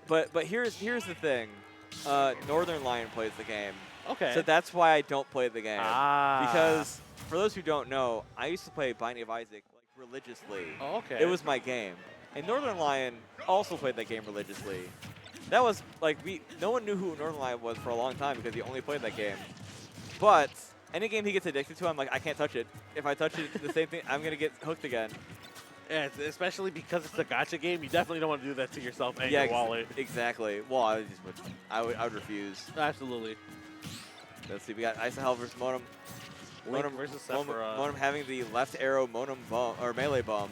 But here's the thing. Northern Lion plays the game. Okay. So that's why I don't play the game. Ah. Because for those who don't know, I used to play Binding of Isaac like religiously. Oh, okay. It was my game. And Northern Lion also played that game religiously. That was like no one knew who Northern Lion was for a long time because he only played that game. But any game he gets addicted to, I'm like, I can't touch it. If I touch it, the same thing, I'm gonna get hooked again. Yeah, especially because it's a gacha game, you definitely don't want to do that to yourself and Yeah, your wallet. exactly. Well, I would refuse. Absolutely. Let's see, we got isohel versus Monem. Link versus Sephiroth. Monem having the left arrow Monem bomb or melee bomb.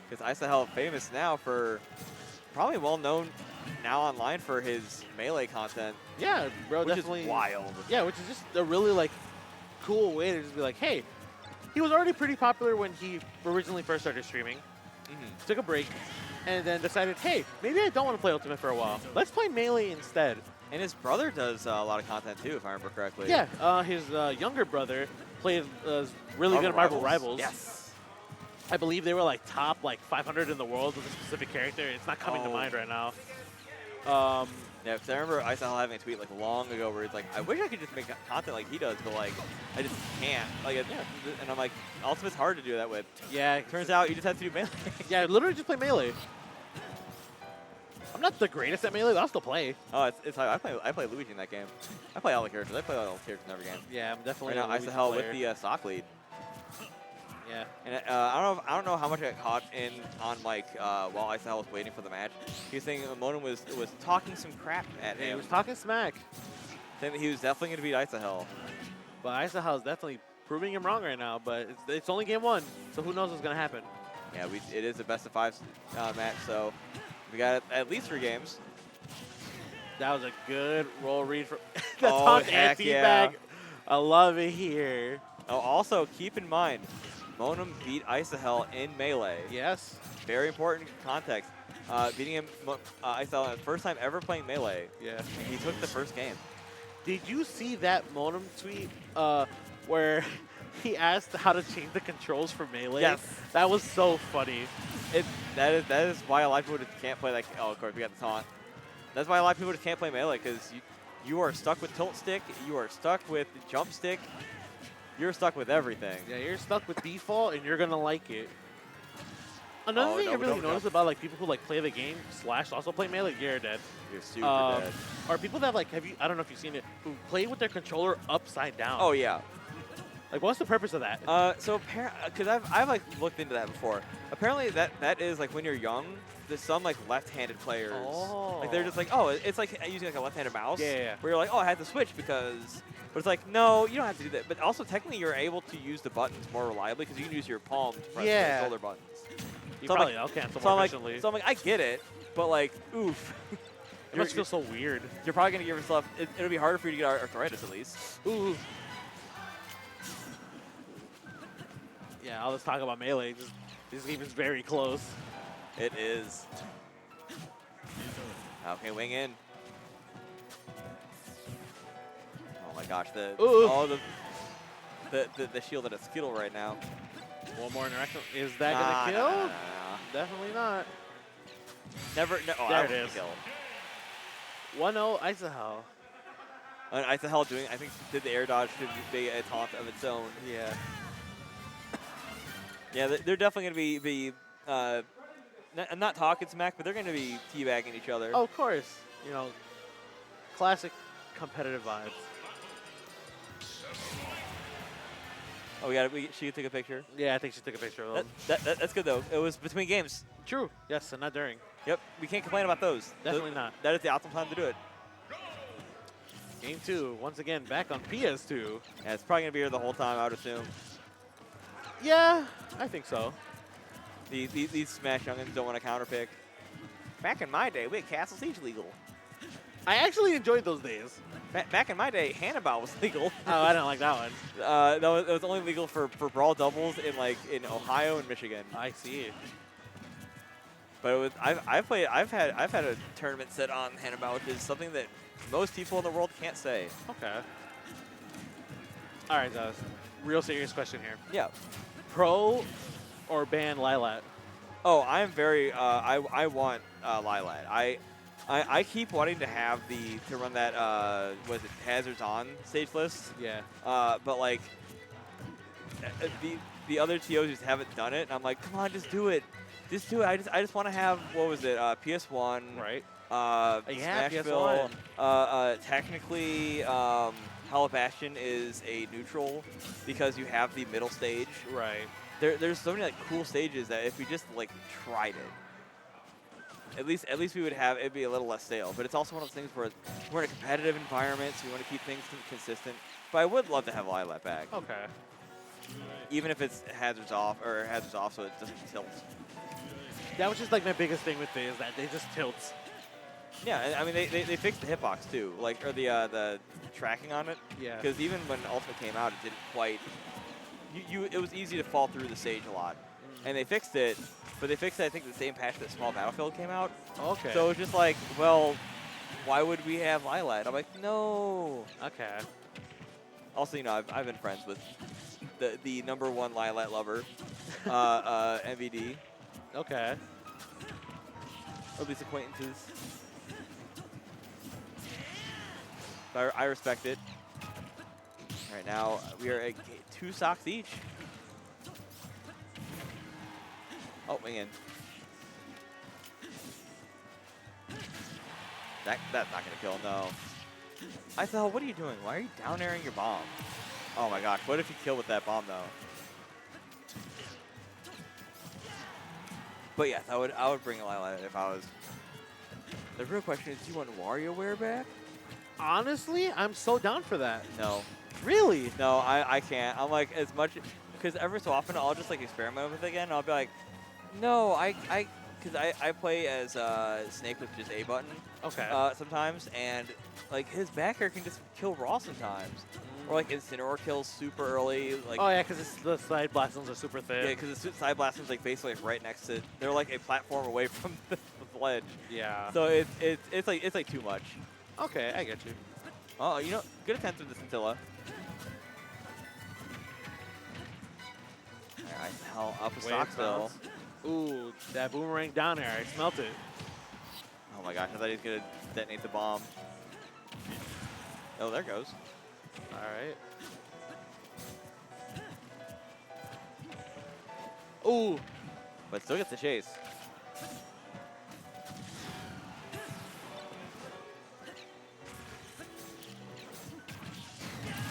Because isohel famous now for probably well known now online for his melee content. Yeah, bro, which definitely. Is wild. Yeah, which is just a really like cool way to just be like, hey, he was already pretty popular when he originally first started streaming. Took a break, and then decided, hey, maybe I don't want to play Ultimate for a while. Let's play Melee instead. And his brother does a lot of content too, if I remember correctly. Yeah, his younger brother played really good at Marvel Rivals. Yes. I believe they were like top 500 in the world with a specific character. It's not coming to mind right now. Yeah, because I remember isohel having a tweet like long ago where he's like, I wish I could just make content like he does, but like I just can't. Like, and I'm like, Ultimate's hard to do that with. Yeah. Turns out you just have to do melee. Yeah, literally just play Melee. I'm not the greatest at Melee, but I'll still play. Oh, it's I play Luigi in that game. I play all the characters. I play all the characters in every game. Yeah, I'm definitely right now. isohel with the stock lead. Yeah. And I don't know how much I got caught in on like while isohel was waiting for the match. He was saying Monem was talking some crap at him. He was talking smack. Saying that he was definitely going to beat isohel. But isohel is definitely proving him wrong right now. But it's only game one, so who knows what's gonna happen? Yeah, it is a best of 5 match, so we got at least 3 games. That was a good roll read for the talk anti-bag. Yeah. I love it here. Oh, also keep in mind, Monem beat isohel in Melee. Yes. Very important context. Beating him, isohel, the first time ever playing Melee. Yeah. He took the first game. Did you see that Monem tweet where he asked how to change the controls for Melee? Yes. That was so funny. That is why a lot of people just can't play oh, of course, we got the taunt. That's why a lot of people just can't play Melee, because you are stuck with tilt stick, you are stuck with jump stick, you're stuck with everything. Yeah, you're stuck with default, and you're going to like it. Another thing I really noticed about people who play the game / also play Melee, you're dead. You're super dead. Or people that I don't know if you've seen it, who play with their controller upside down. Oh yeah. What's the purpose of that? So because I've looked into that before. Apparently that is when you're young, there's some left-handed players. Oh. They're just oh, it's like using a left-handed mouse. Yeah. Where you're oh, I had to switch because. But it's no, you don't have to do that. But also technically you're able to use the buttons more reliably because you can use your palm to press the shoulder buttons. You probably cancel more efficiently. So I'm I get it, but oof. It must feel so weird. You're probably gonna give yourself. It'll be harder for you to get arthritis at least. Ooh. Yeah, all this talk about Melee, this game is very close. It is. Okay, wing in. Oh my gosh, the shield at a Skittle right now. One more interaction. Is that gonna kill? Nah. Definitely not. Never. No, there it is. Kill. 1-0 isohel. And isohel I think did the air dodge to be a taunt of its own. Yeah. Yeah, they're definitely going to be not talking smack, but they're going to be teabagging each other. Oh, of course. Classic competitive vibes. Oh, she took a picture? Yeah, I think she took a picture of them. That's good, though. It was between games. True. Yes, and not during. Yep, we can't complain about those. Definitely not. That is the optimal time to do it. Game 2, once again, back on PS2. Yeah, it's probably going to be here the whole time, I would assume. Yeah, I think so. These Smash youngins don't want to counterpick. Back in my day, we had Castle Siege legal. I actually enjoyed those days. Back in my day, Hannibal was legal. Oh, I didn't like that one. That was only legal for brawl doubles in Ohio and Michigan. I see. But I've had a tournament set on Hannibal, which is something that most people in the world can't say. Okay. All right, guys. Real serious question here. Yeah. Pro or ban Lilat? Oh, I'm very. I want Lilat. I keep wanting to have to run that was it hazards on stage list, Yeah. but like the other TOs just haven't done it, and I'm like, come on, just do it, just do it. I just want to have what was it PS1, Right. Yeah, Smashville. PS1. Technically, Hollow Bastion is a neutral because you have the middle stage. Right. There's so many like cool stages that if we just like tried it, at least we would have it'd be a little less stale. But it's also one of those things where we're in a competitive environment, so we want to keep things consistent. But I would love to have Lilat back, Okay. even if it's hazards off so it doesn't tilt. That was just like my biggest thing with it is that they just tilts. Yeah, and I mean they fixed the hitbox too, like or the tracking on it. Yeah. Because even when Ultimate came out, it didn't quite. It was easy to fall through the stage a lot, and they fixed it. But they fixed it, I think, the same patch that Small Battlefield came out. Okay. So it's just like, well, why would we have Lilat? I'm like, no. Okay. Also, you know, I've been friends with the #1 Lilat lover, MVD. Okay. Or at least acquaintances. But I respect it. All right, now we are at 2 stocks each. Oh, wing in. That's not gonna kill, no. I thought, what are you doing? Why are you down airing your bomb? Oh my gosh, what if you kill with that bomb though? But yes, I would bring a Lilat if I was. The real question is, do you want WarioWare back? Honestly, I'm so down for that. No. Really? No, I can't. I'm like, as much, because every so often I'll just like experiment with it again. And I'll be like, no, because I play as Snake with just A button. Okay. Sometimes, and like his back air can just kill raw sometimes. Or like Incineroar kills super early. Like, oh yeah, because the side blastons are super thin. yeah, because the side blasters like basically like right next to. They're like a platform away from the ledge. Yeah. So it's like too much. Okay, I get you. Oh, you know, good attempt with the Scintilla. Alright, hell, up a stock still. Ooh, that boomerang down there, I smelt it. Oh my gosh, I thought he was gonna detonate the bomb. Oh, there goes. All right. Ooh. But still gets the chase.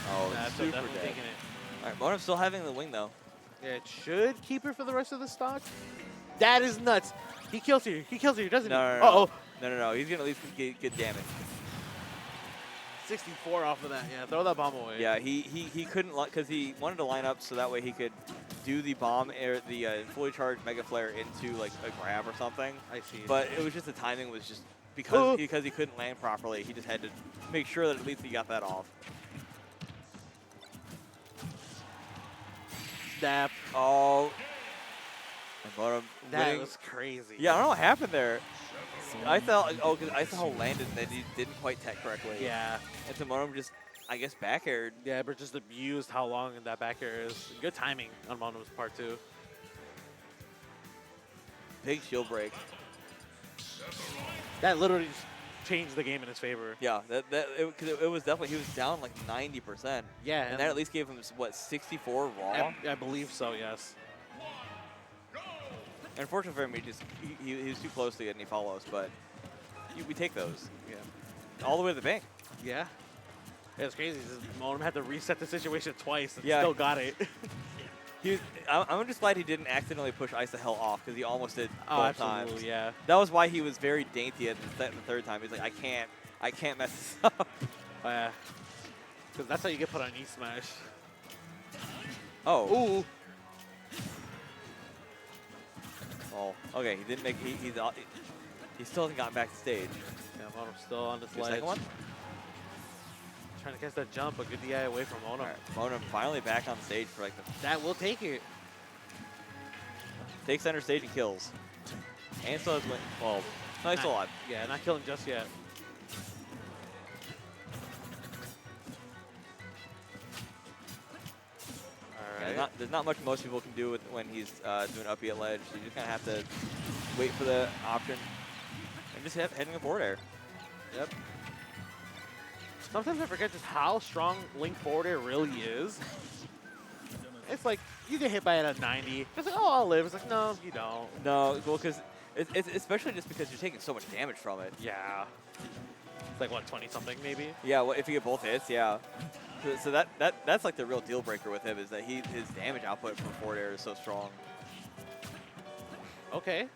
Oh, That's super definitely dead. taking it. Alright, Monem's still having the wing though. Yeah, it should keep her for the rest of the stock. That is nuts. He kills you. He kills you, doesn't he? No. Uh-oh. No. He's gonna at least get good damage. 64 off of that. Yeah, throw that bomb away. Yeah, he couldn't because he wanted to line up so that way he could do the bomb air the fully charged Mega Flare into like a grab or something. I see. But it was just the timing was just because he couldn't land properly. He just had to make sure that at least he got that off. Snap. Oh. That was crazy. Yeah, I don't know what happened there. I thought, because Isohel landed and then he didn't quite tech correctly. Yeah. And so Monem just, I guess, back aired. Yeah, but just abused how long that back air is. Good timing on Monem's part, too. Big shield break. That literally just changed the game in his favor. Yeah, it was definitely, he was down like 90%. Yeah. And that at least gave him, what, 64 raw? I believe so, yes. Unfortunately for him, he was too close to get any follows, but we take those. Yeah. All the way to the bank. Yeah. It's crazy. Monem had to reset the situation twice and Yeah. still got it. I'm just glad he didn't accidentally push Isohel off because he almost did Oh, both absolutely, times. yeah. That was why he was very dainty at the third time. He's like, I can't mess this up. Yeah. Because that's how you get put on E-Smash. Oh. Ooh. Oh. Okay, he didn't make. He still hasn't gotten back to stage. Yeah, Monem's still on this Your ledge. second one. Trying to catch that jump, but good DI away from Monem. All right, Monem finally back on stage for like the That will take it. takes center stage and kills. And still has win. Well, no, he's still alive. Yeah, not killing just yet. All Yeah, right. there's not much most people can do when he's doing uppy at ledge. So you just kind of have to wait for the option. And just hitting a forward air. Yep. Sometimes I forget just how strong Link forward air really is. It's like, you get hit by it at 90. It's like, oh, I'll live. It's like, no, you don't. No, well, because it's especially just because you're taking so much damage from it. Yeah. It's like, what, 20-something maybe? Yeah, well, if you get both hits, yeah. So that's like the real deal breaker with him is that his damage output from forward air is so strong. Okay.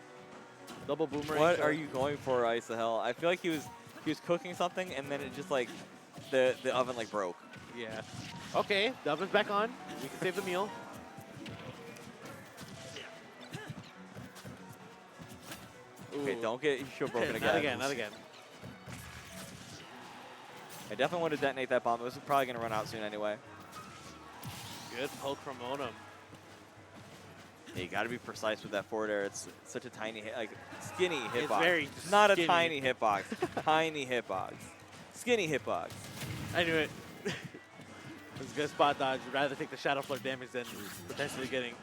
Double boomerang. What are you going for, isohel? I feel like he was cooking something and then it just like the oven like broke. Yeah. Okay, the oven's back on. We can save the meal. Okay, Ooh. don't get shield broken again. Not again, not again. I definitely want to detonate that bomb. It was probably going to run out soon anyway. Good poke from Monem. Yeah, you got to be precise with that forward air. It's such a tiny, like skinny hitbox. It's very not skinny. A tiny hitbox. Tiny hitbox. Skinny hitbox. I knew it. It's a good spot dodge. You'd rather take the shadow floor damage than potentially getting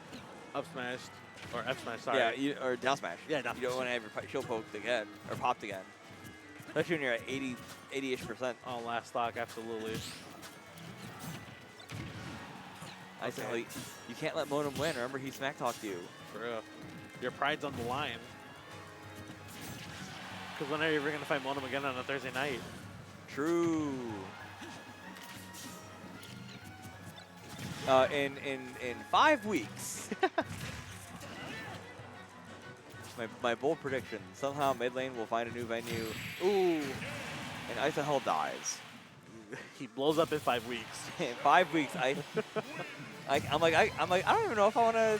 up smashed or F smashed. Sorry. Yeah, or down smash. Yeah, down You don't want to have your shield poked again or popped again. Especially when you're at 80-ish%. On last stock, absolutely. Okay. You can't let Monem win. Remember, he smack talked you. For real. Your pride's on the line. Because when are you ever going to fight Monem again on a Thursday night? True. In 5 weeks. my bold prediction. Somehow mid lane will find a new venue. Ooh. And isohel dies. He blows up in 5 weeks. In 5 weeks, I'm like, I don't even know if I want to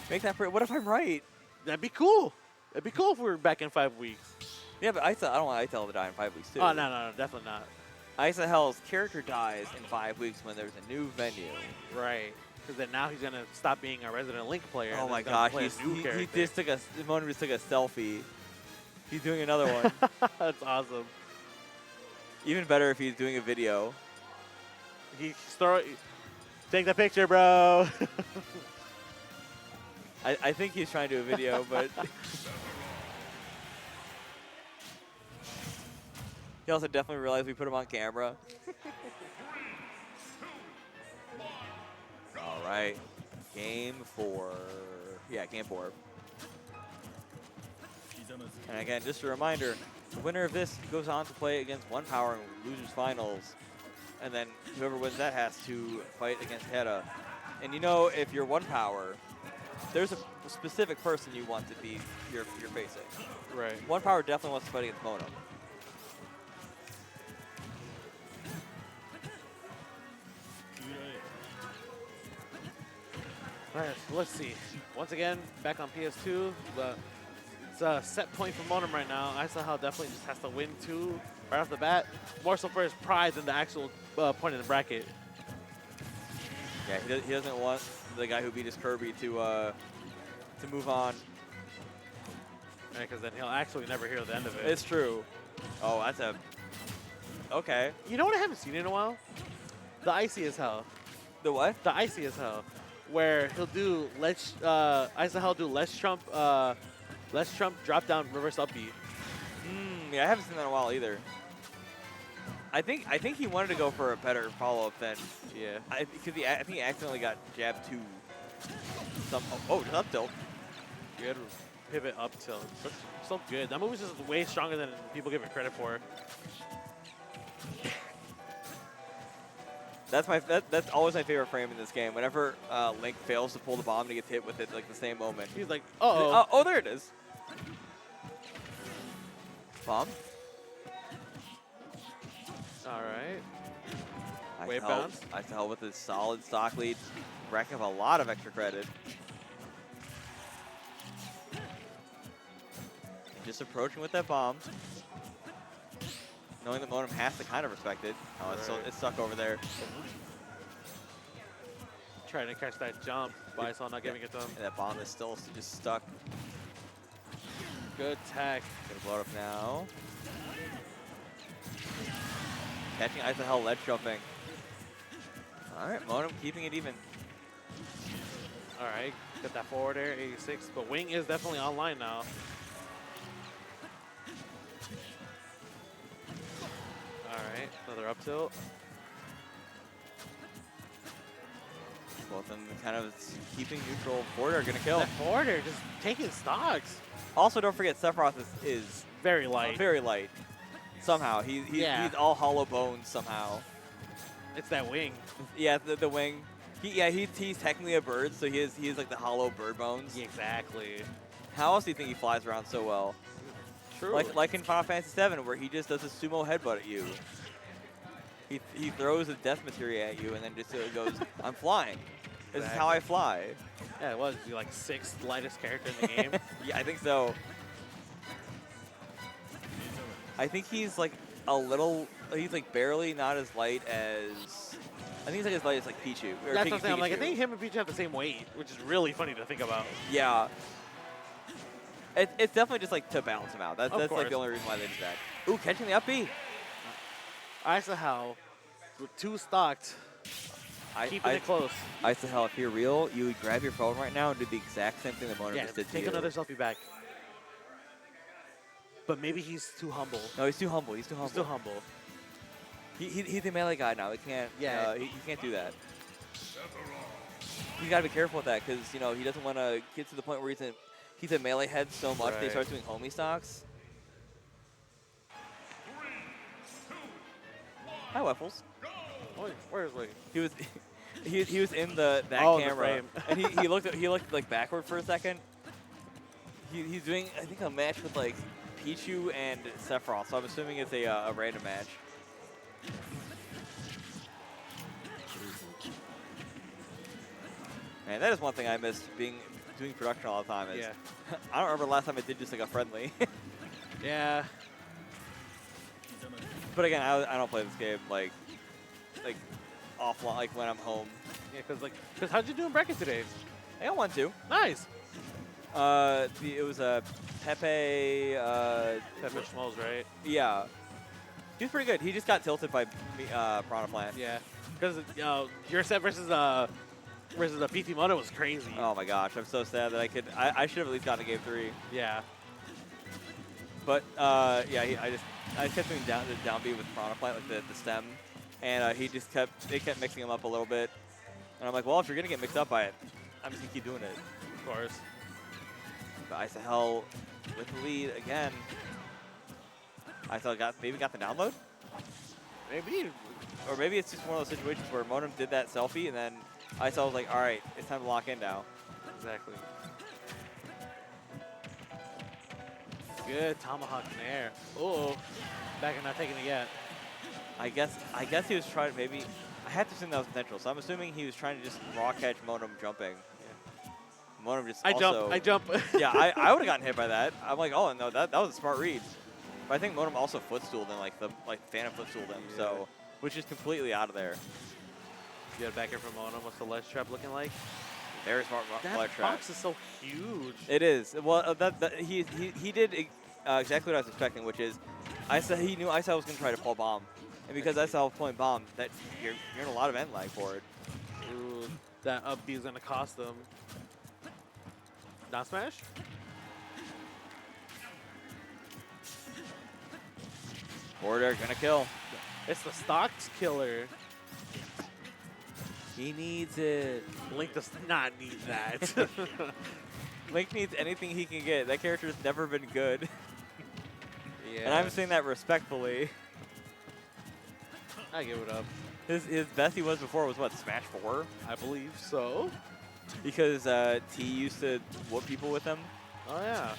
make that. What if I'm right? That'd be cool. It'd be cool if we were back in 5 weeks. Yeah, but I don't want isohel to die in 5 weeks too. Oh, no, definitely not. isohel's character dies in 5 weeks when there's a new venue. Right. Because then now he's going to stop being a resident Link player. Oh and my he's gonna gosh, play a new he character. just took Monem just took a selfie. He's doing another one. That's awesome. Even better if he's doing a video. Take the picture, bro. I think he's trying to do a video, but he also definitely realized we put him on camera. All right, game 4. Yeah, game 4. And again, just a reminder, the winner of this goes on to play against One Power in Losers Finals. And then whoever wins that has to fight against Hera. And you know, if you're One Power, there's a specific person you want to be you're facing. Right. One Power definitely wants to fight against Monem. All right, so let's see. Once again, back on PS2. It's a set point for Monem right now. isohel definitely just has to win 2 right off the bat. More so for his pride than the actual point in the bracket. Yeah, he doesn't want the guy who beat his Kirby to move on. Because then he'll actually never hear the end of it. It's true. Oh, that's a... Okay. You know what I haven't seen in a while? The Icy as Hell. The what? The Icy as Hell. Where he'll do isohel do Let's Trump drop down reverse up B. Yeah, I haven't seen that in a while either. I think he wanted to go for a better follow up than because I think he accidentally got jab 2. Just up tilt. Good pivot up tilt. So good. That move is just way stronger than people give it credit for. That's always my favorite frame in this game. Whenever Link fails to pull the bomb and he gets hit with it like the same moment. He's like, uh-oh. Oh, there it is. Bomb. All right. Wave isohel, bounce. isohel with a solid stock lead, racking up a lot of extra credit. And just approaching with that bomb. Knowing that Monem has to kind of respect it. Oh, it's stuck over there. Trying to catch that jump, but isohel not giving it to him. And that bomb is still just stuck. Good tech. Gonna blow it up now. Catching isohel ledge jumping. All right, Monem keeping it even. All right, got that forward air, 86, but Wing is definitely online now. right, another up tilt. Both of them kind of keeping neutral. Border gonna kill. That border just taking stocks. Also, don't forget Sephiroth is Very light. very light. Somehow Yeah. he's all hollow bones somehow. It's that wing. Yeah, the wing. He's technically a bird, so he is like the hollow bird bones. Yeah, exactly. How else do you think he flies around so well? True. Like in Final Fantasy VII, where he just does a sumo headbutt at you. He throws a death materia at you and then just goes, I'm flying. This is how I fly. Yeah, it was like 6th lightest character in the game. Yeah, I think so. I think he's like he's like barely not as light as, I think he's like as light as like Pichu. Or That's what I'm saying. I'm like, I Pikachu. think him and Peach have the same weight, which is really funny to think about. Yeah. It's definitely just like to balance him out. That's like course. the only reason why they did that. Ooh, catching the up B. Isohel with 2 stocked, keeping it close. Isohel, if you're real, you would grab your phone right now and do the exact same thing that Monem Yeah, just did to take you. another selfie back. But maybe he's too humble. No, he's too humble. He's too humble. He's too humble. He's a melee guy now. He can't. Yeah. He can't do that. You gotta be careful with that because he doesn't want to get to the point where he's a melee head so much that he starts doing homie stocks. Hi, Waffles. Wait, where's Lee? He was he was in that Oh, the camera frame. and he looked like backward for a second. He's doing, I think, a match with like Pichu and Sephiroth, so I'm assuming it's a random match. Man, that is one thing I miss doing production all the time. Is I don't remember the last time I did just like a friendly. Yeah. But again, I don't play this game like offline, like when I'm home. Yeah, because how'd you do in bracket today? I got 1-2. Nice. It was a Pepe. Pepper Schmalls, right? Yeah. He was pretty good. He just got tilted by Piranha Plant. Yeah. Because your set versus the PT Mono was crazy. Oh my gosh, I'm so sad that I should have at least gotten a game 3. Yeah. But yeah, I kept doing the down B with Piranha Plant, like the stem, and they kept mixing him up a little bit, and I'm like, well, if you're gonna get mixed up by it, I'm just gonna keep doing it. Of course. But Isohel with the lead again. Isohel maybe got the download, Maybe. or maybe it's just one of those situations where Monem did that selfie, and then Isohel was like, all right, it's time to lock in now. Exactly. Good tomahawk in the air. Uh-oh. Back and not taking it yet. I guess he was trying to maybe. I have to assume that was intentional, so I'm assuming he was trying to just raw catch Monem jumping. Yeah. Monem just I also, jump. Yeah, I would have gotten hit by that. I'm like, oh no, that was a smart read. But I think Monem also footstooled him, like Phantom footstooled him, so which is completely out of there. You got a backer from Mono. What's the ledge trap looking like? Very smart That ledge trap. box is so huge. It is. Well, he did exactly what I was expecting, which is he knew Isohel was going to try to pull bomb, and because Isohel was pulling bomb, that you're in a lot of end lag for it. Ooh, that up B is going to cost them. Down smash? Border gonna kill. It's the stocks killer. He needs it. Link does not need that. Link needs anything he can get. That character's never been good. Yeah. And I'm saying that respectfully. I give it up. His best he was before was what, Smash 4? I believe so. Because T used to whoop people with him. Oh, yeah.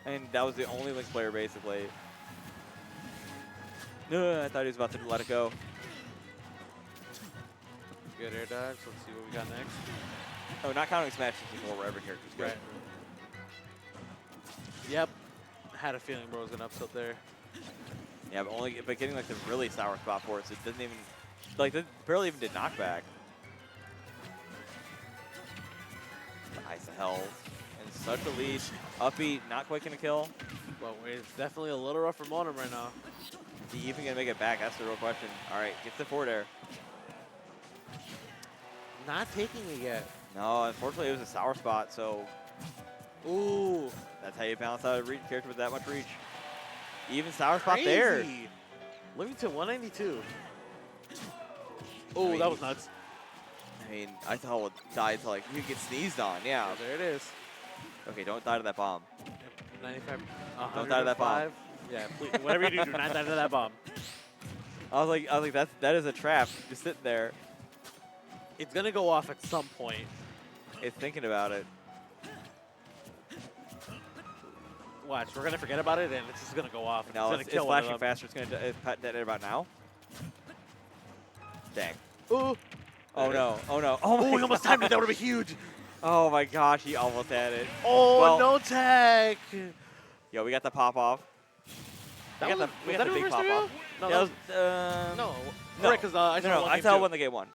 And that was the only Link player basically. I thought he was about to let it go. Good air dodge. Let's see what we got next. Oh, not counting Smash 64 where every character's good. Right. Yep. Had a feeling bro was going to upset there. Yeah, but getting like the really sour spot for it, so it doesn't even, like, it barely even did knockback. Isohel in such a lead. Uppy, not quite gonna kill. Well, it's definitely a little rough for Monem right now. Is he even gonna make it back? That's the real question. All right, gets the forward air. Not taking it yet. No, unfortunately it was a sour spot, so Ooh. that's how you balance out a character with that much reach. Even sour spot there. Living to 192. I Oh, mean, that was nuts. I mean, I thought it would die to like, you could get sneezed on, yeah. Oh, there it is. Okay, don't die to that bomb. 95. Don't die to that bomb. 105. Yeah, please, whatever you do, do not die to that bomb. I was like, that is a trap. Just sit there. It's gonna go off at some point. It's thinking about it. Watch, we're gonna forget about it, and it's just gonna go off. And No, it's it's gonna kill one of flashing them. faster. It's gonna detonate about now. Dang. Ooh. Oh no. Oh no. Oh my Oh, he almost timed it. That would have been huge. Oh my gosh, he almost had it. Oh, Well- no tag. Yo, we got the pop off. That we got was, the was that big reverse pop 3-0? off. No, Yeah, no. no. Correct, because I No, won I game tell two. won the game one.